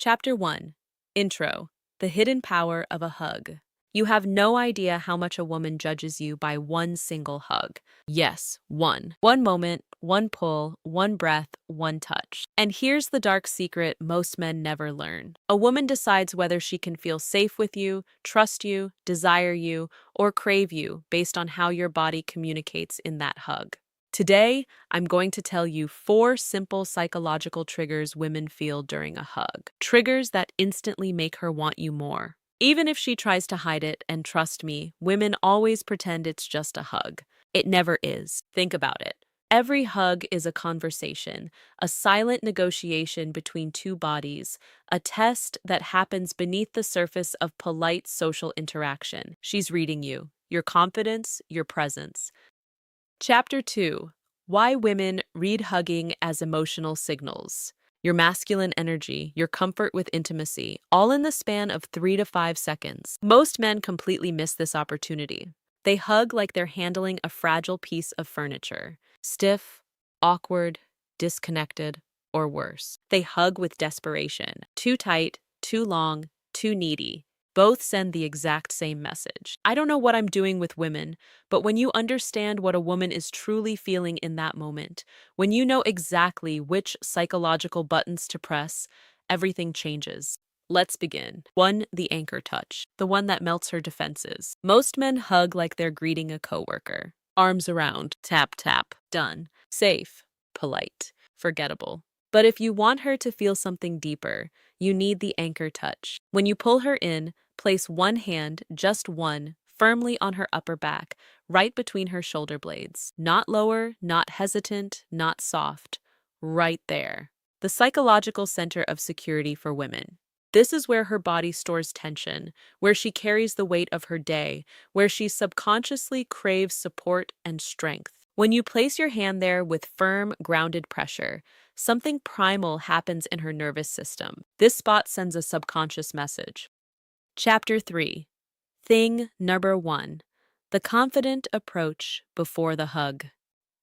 Chapter 1. Intro. The Hidden Power of a Hug. You have no idea how much a woman judges you by one single hug. Yes, one. One moment, one pull, one breath, one touch. And here's the dark secret most men never learn. A woman decides whether she can feel safe with you, trust you, desire you, or crave you based on how your body communicates in that hug. Today, I'm going to tell you 4 simple psychological triggers women feel during a hug. Triggers that instantly make her want you more. Even if she tries to hide it, and trust me, women always pretend it's just a hug. It never is. Think about it. Every hug is a conversation, a silent negotiation between two bodies, a test that happens beneath the surface of polite social interaction. She's reading you, your confidence, your presence. Chapter 2. Why Women Read Hugging as Emotional Signals. Your masculine energy, your comfort with intimacy, all in the span of 3 to 5 seconds. Most men completely miss this opportunity. They hug like they're handling a fragile piece of furniture. Stiff, awkward, disconnected, or worse. They hug with desperation. Too tight, too long, too needy. Both send the exact same message. I don't know what I'm doing with women, but when you understand what a woman is truly feeling in that moment, when you know exactly which psychological buttons to press, everything changes. Let's begin. 1. The anchor touch, the one that melts her defenses. Most men hug like they're greeting a coworker. Arms around, tap, tap, done. Safe, polite, forgettable. But if you want her to feel something deeper, you need the anchor touch. When you pull her in, place one hand, just one, firmly on her upper back, right between her shoulder blades. Not lower, not hesitant, not soft. Right there. The psychological center of security for women. This is where her body stores tension, where she carries the weight of her day, where she subconsciously craves support and strength. When you place your hand there with firm, grounded pressure, something primal happens in her nervous system. This spot sends a subconscious message. Chapter 3. Thing number 1. The confident approach before the hug.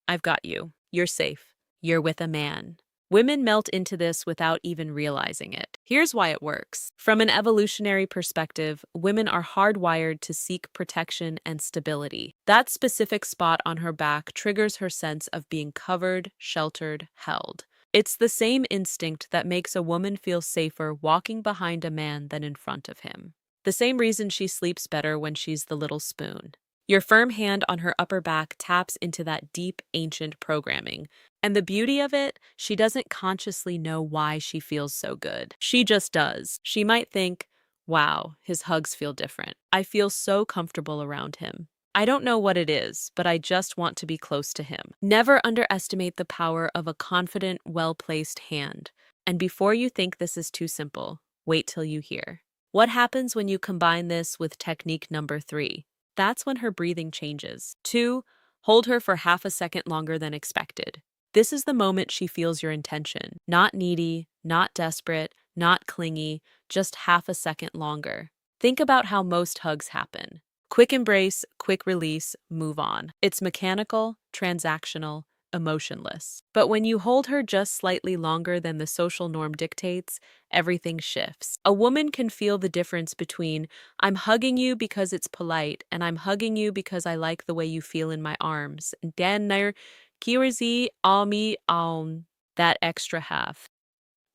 I've got you. You're safe. You're with a man. Women melt into this without even realizing it. Here's why it works. From an evolutionary perspective, women are hardwired to seek protection and stability. That specific spot on her back triggers her sense of being covered, sheltered, held. It's the same instinct that makes a woman feel safer walking behind a man than in front of him. The same reason she sleeps better when she's the little spoon. Your firm hand on her upper back taps into that deep, ancient programming. And the beauty of it, she doesn't consciously know why she feels so good. She just does. She might think, wow, his hugs feel different. I feel so comfortable around him. I don't know what it is, but I just want to be close to him. Never underestimate the power of a confident, well-placed hand. And before you think this is too simple, wait till you hear. What happens when you combine this with technique number 3? That's when her breathing changes. 2. Hold her for half a second longer than expected. This is the moment she feels your intention. Not needy, not desperate, not clingy, just half a second longer. Think about how most hugs happen. Quick embrace, quick release, move on. It's mechanical, transactional, emotionless. But when you hold her just slightly longer than the social norm dictates, everything shifts. A woman can feel the difference between I'm hugging you because it's polite and I'm hugging you because I like the way you feel in my arms. Dan ner kiwerzi almi alm, that extra half.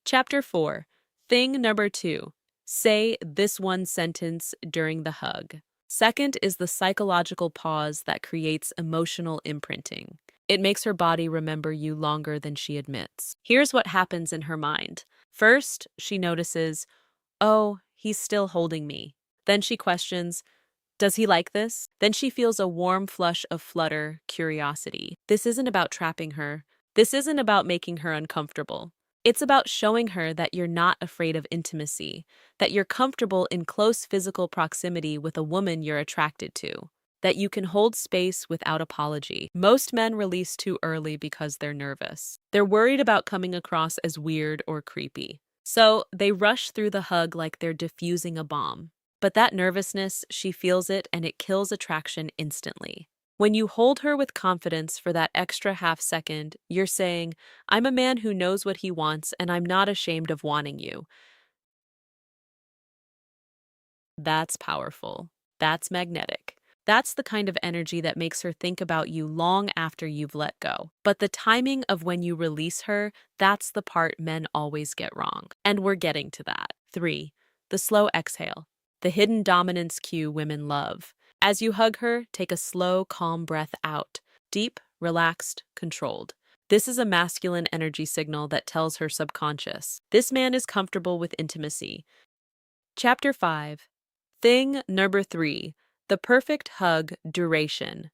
Chapter 4. Thing number 2. Say this one sentence during the hug. Second is the psychological pause that creates emotional imprinting. It makes her body remember you longer than she admits. Here's what happens in her mind. First, she notices, oh, he's still holding me. Then she questions, does he like this? Then she feels a warm flush of flutter, curiosity. This isn't about trapping her. This isn't about making her uncomfortable. It's about showing her that you're not afraid of intimacy, that you're comfortable in close physical proximity with a woman you're attracted to, that you can hold space without apology. Most men release too early because they're nervous. They're worried about coming across as weird or creepy. So they rush through the hug like they're diffusing a bomb. But that nervousness, she feels it and it kills attraction instantly. When you hold her with confidence for that extra half second, you're saying, I'm a man who knows what he wants and I'm not ashamed of wanting you. That's powerful. That's magnetic. That's the kind of energy that makes her think about you long after you've let go. But the timing of when you release her, that's the part men always get wrong. And we're getting to that. 3. The slow exhale. The hidden dominance cue women love. As you hug her, take a slow, calm breath out. Deep, relaxed, controlled. This is a masculine energy signal that tells her subconscious. This man is comfortable with intimacy. Chapter 5. Thing number 3. The perfect hug duration.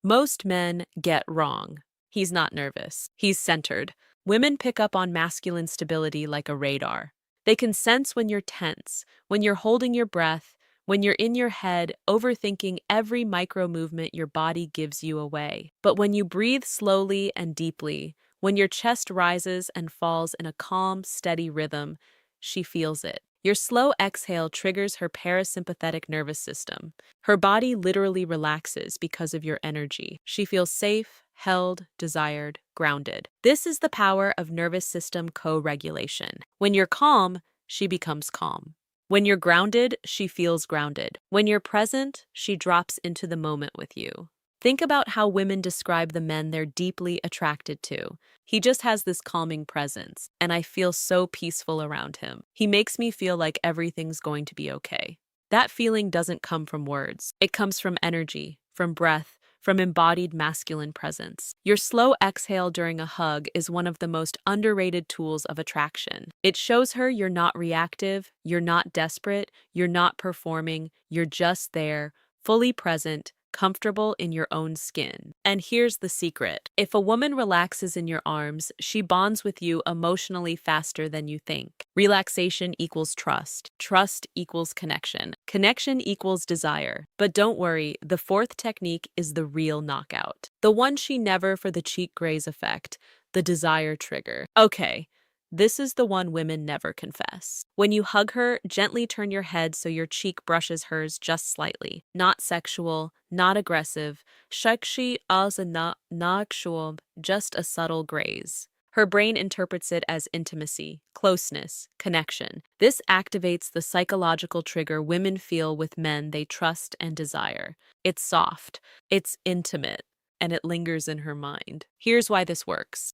Most men get wrong. He's not nervous. He's centered. Women pick up on masculine stability like a radar. They can sense when you're tense, when you're holding your breath, when you're in your head, overthinking every micro movement your body gives you away. But when you breathe slowly and deeply, when your chest rises and falls in a calm, steady rhythm, she feels it. Your slow exhale triggers her parasympathetic nervous system. Her body literally relaxes because of your energy. She feels safe, held, desired, grounded. This is the power of nervous system co-regulation. When you're calm, she becomes calm. When you're grounded, she feels grounded. When you're present, she drops into the moment with you. Think about how women describe the men they're deeply attracted to. He just has this calming presence, and I feel so peaceful around him. He makes me feel like everything's going to be okay. That feeling doesn't come from words. It comes from energy, from breath, from embodied masculine presence. Your slow exhale during a hug is one of the most underrated tools of attraction. It shows her you're not reactive, you're not desperate, you're not performing, you're just there, fully present, comfortable in your own skin. And here's the secret. If a woman relaxes in your arms, she bonds with you emotionally faster than you think. Relaxation equals trust. Trust equals connection. Connection equals desire. But don't worry, the fourth technique is the real knockout. The one she never for the cheek graze effect, the desire trigger. Okay. This is the one women never confess. When you hug her, gently turn your head so your cheek brushes hers just slightly. Not sexual, not aggressive. Shakshi as a nakshul, just a subtle graze. Her brain interprets it as intimacy, closeness, connection. This activates the psychological trigger women feel with men they trust and desire. It's soft, it's intimate, and it lingers in her mind. Here's why this works.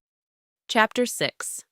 Chapter 6.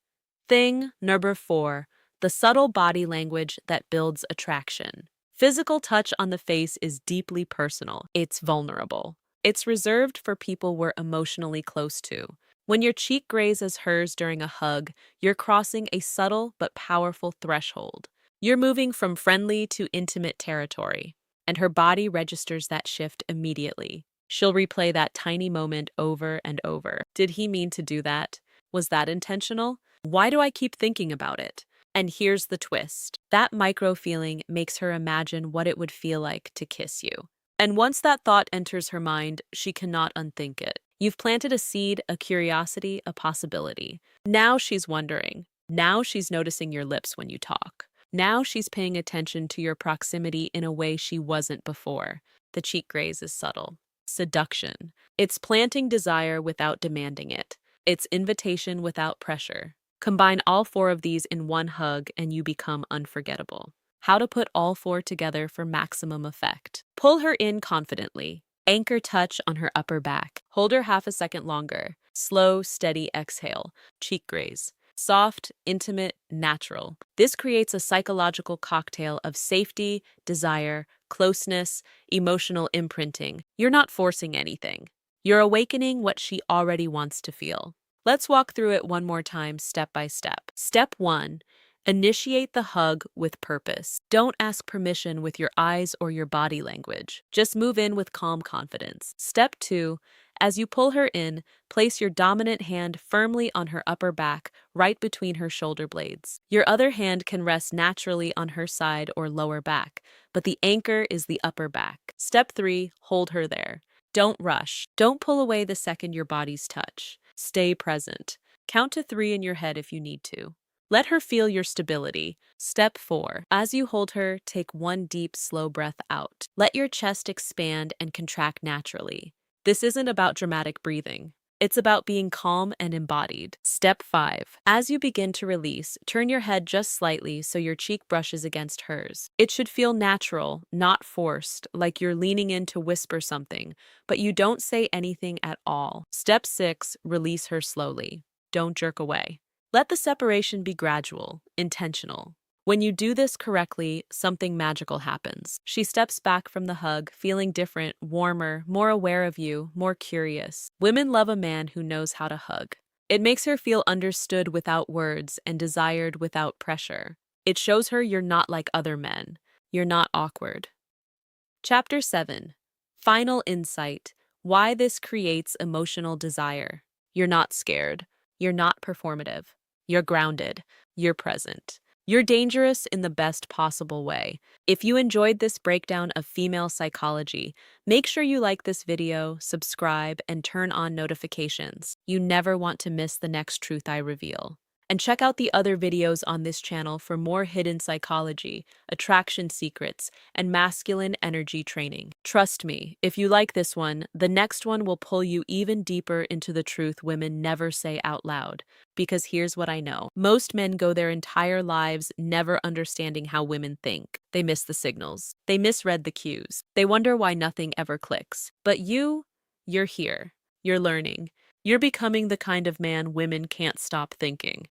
Thing number 4, the subtle body language that builds attraction. Physical touch on the face is deeply personal. It's vulnerable. It's reserved for people we're emotionally close to. When your cheek grazes hers during a hug, you're crossing a subtle but powerful threshold. You're moving from friendly to intimate territory, and her body registers that shift immediately. She'll replay that tiny moment over and over. Did he mean to do that? Was that intentional? Why do I keep thinking about it? And here's the twist. That micro feeling makes her imagine what it would feel like to kiss you. And once that thought enters her mind, she cannot unthink it. You've planted a seed, a curiosity, a possibility. Now she's wondering. Now she's noticing your lips when you talk. Now she's paying attention to your proximity in a way she wasn't before. The cheek graze is subtle. Seduction. It's planting desire without demanding it. It's invitation without pressure. Combine all 4 of these in one hug and you become unforgettable. How to put all 4 together for maximum effect. Pull her in confidently. Anchor touch on her upper back. Hold her half a second longer. Slow, steady exhale. Cheek graze. Soft, intimate, natural. This creates a psychological cocktail of safety, desire, closeness, emotional imprinting. You're not forcing anything. You're awakening what she already wants to feel. Let's walk through it one more time, step by step. Step 1. Initiate the hug with purpose. Don't ask permission with your eyes or your body language. Just move in with calm confidence. Step 2. As you pull her in, place your dominant hand firmly on her upper back, right between her shoulder blades. Your other hand can rest naturally on her side or lower back, but the anchor is the upper back. Step 3. Hold her there. Don't rush. Don't pull away the second your bodies touch. Stay present. Count to 3 in your head if you need to. Let her feel your stability. Step 4. As you hold her, take one deep, slow breath out. Let your chest expand and contract naturally. This isn't about dramatic breathing. It's about being calm and embodied. Step 5. As you begin to release, turn your head just slightly so your cheek brushes against hers. It should feel natural, not forced, like you're leaning in to whisper something, but you don't say anything at all. Step 6. Release her slowly. Don't jerk away. Let the separation be gradual, intentional. When you do this correctly, something magical happens. She steps back from the hug, feeling different, warmer, more aware of you, more curious. Women love a man who knows how to hug. It makes her feel understood without words and desired without pressure. It shows her you're not like other men. You're not awkward. Chapter 7. Final insight. Why this creates emotional desire. You're not scared. You're not performative. You're grounded. You're present. You're dangerous in the best possible way. If you enjoyed this breakdown of female psychology, make sure you like this video, subscribe, and turn on notifications. You never want to miss the next truth I reveal. And check out the other videos on this channel for more hidden psychology, attraction secrets, and masculine energy training. Trust me, if you like this one, the next one will pull you even deeper into the truth women never say out loud. Because here's what I know. Most men go their entire lives never understanding how women think. They miss the signals. They misread the cues. They wonder why nothing ever clicks. But you're here. You're learning. You're becoming the kind of man women can't stop thinking.